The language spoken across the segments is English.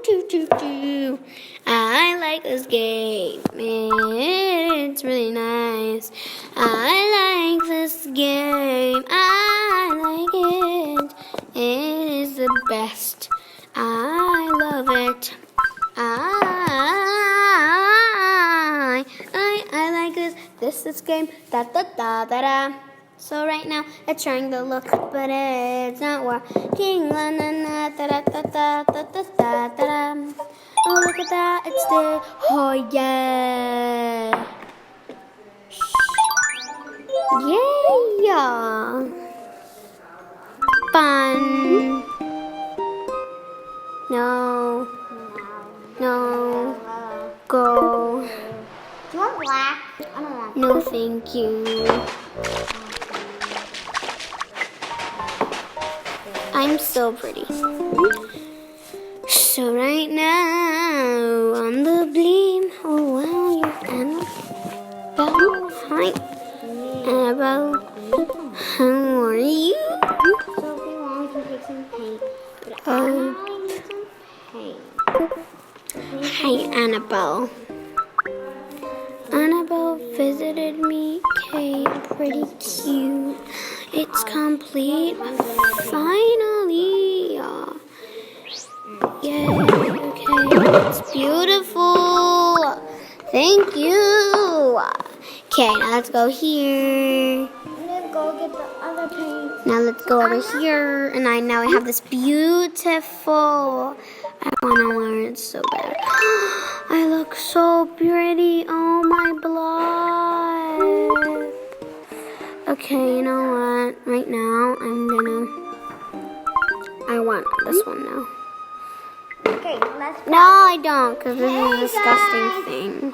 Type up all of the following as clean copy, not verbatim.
do. I like this game. It's really nice. I like this game. I like it. It is the best. I love it. I like this. This game. Da da da da da. So right now it's trying to look, but it's not working. La na na da da da da da da da da. Oh look at that, it's there. Oh yeah. Yeah. Fun. No. No. Go. Do you want black? I don't want. No, thank you. I'm so pretty. So right now on the Bleem. Oh wow, you're Annabelle. Hi, Annabelle. How are you? So if you want, we can take some paint. But I Oh. need some paint. Hi, Annabelle. Annabelle visited me. Okay, pretty cute. It's complete. Finally. Yay. Okay, it's beautiful. Thank you. Okay, now let's go here. I'm gonna go get the other paint. Now let's go over here. And now I have this beautiful. I want to wear it so bad. I look so pretty. Oh my blood. Okay, you know what? Right now, I want this one now. Okay, let's go. No, I don't, because this is a disgusting thing.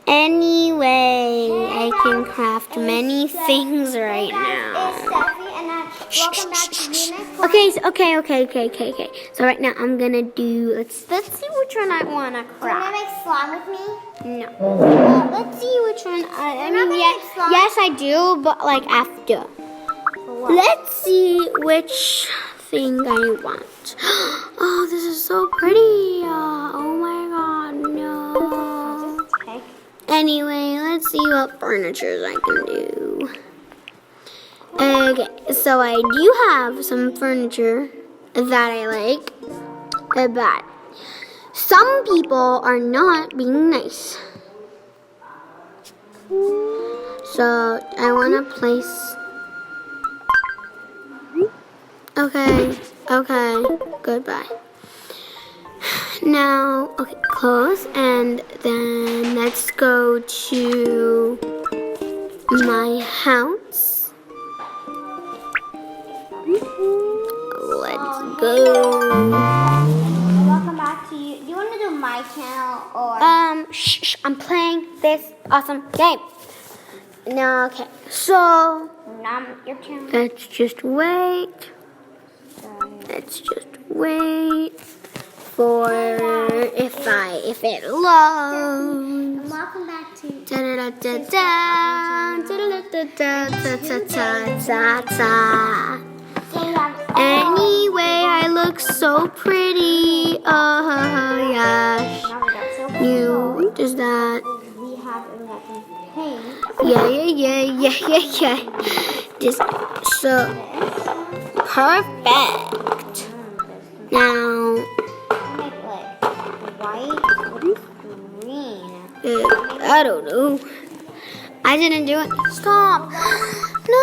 Anyway, I can craft many things right It's now. Steffi, and welcome back to Venus. Okay. So right now I'm gonna do. Let's see which one I wanna Do you craft. wanna make slime with me? No. Let's see which one. I You're not mean, gonna make slime? yes, I do, but like after. For what? Let's see which thing I want. Oh, this is so pretty. Oh my god, no. Just take. Anyway, let's see what furnitures I can do. Okay, so I do have some furniture that I like, but some people are not being nice. So I want to place. Okay, goodbye. Now, okay, close, and then let's go to my house. Let's go. Welcome back to you. Do you want to do my channel or? Shh, I'm playing this awesome game. Now, okay, so Your channel. let's just wait. For if it loads. Welcome back to. Anyway, I look so pretty. Oh yes. Now we got silver. You does that? We have got some paint. Yeah. Just so perfect. Now, Make like white with green. I don't know. I didn't do it. Stop. No.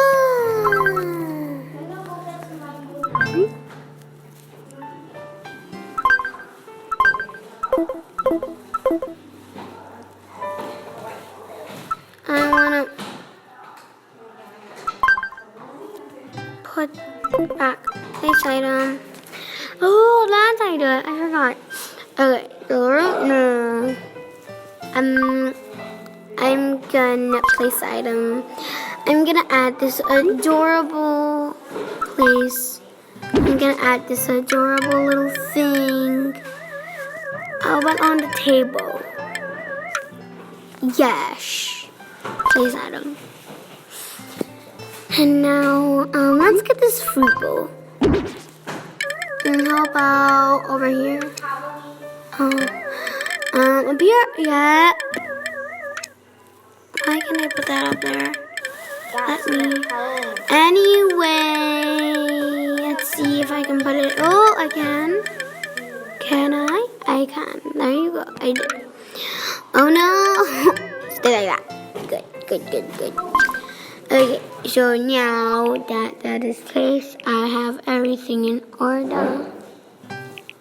I want to put back this item. Oh, that's how I do it. I forgot. Okay, no. I'm gonna place item. I'm gonna add this adorable place. I'm gonna add this adorable little thing. How about on the table? Yes. Place item. And now, let's get this fruit bowl. And how about over here? Up here? Yeah. Why can I put that up there? Let me. Anyway, let's see if I can put it. Oh, I can. Can I? I can. There you go. I did. Oh no. Stay like that. Good. Okay, so now that is placed, I have everything in order.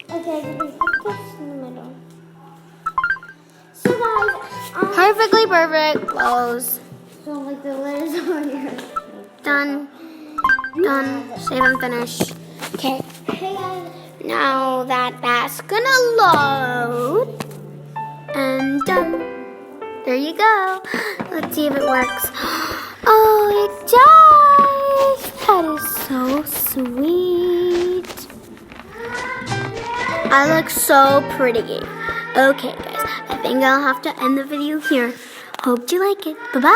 Okay, we can put this in the middle. So guys, Perfectly perfect. Close. so like the letters on your. Done. Save and finish. Okay. Hey guys. Now that's gonna load. And done. There you go. Let's see if it works. Oh, it does. That is so sweet. I look so pretty. Okay, guys. I think I'll have to end the video here. Hope you like it. Bye-bye.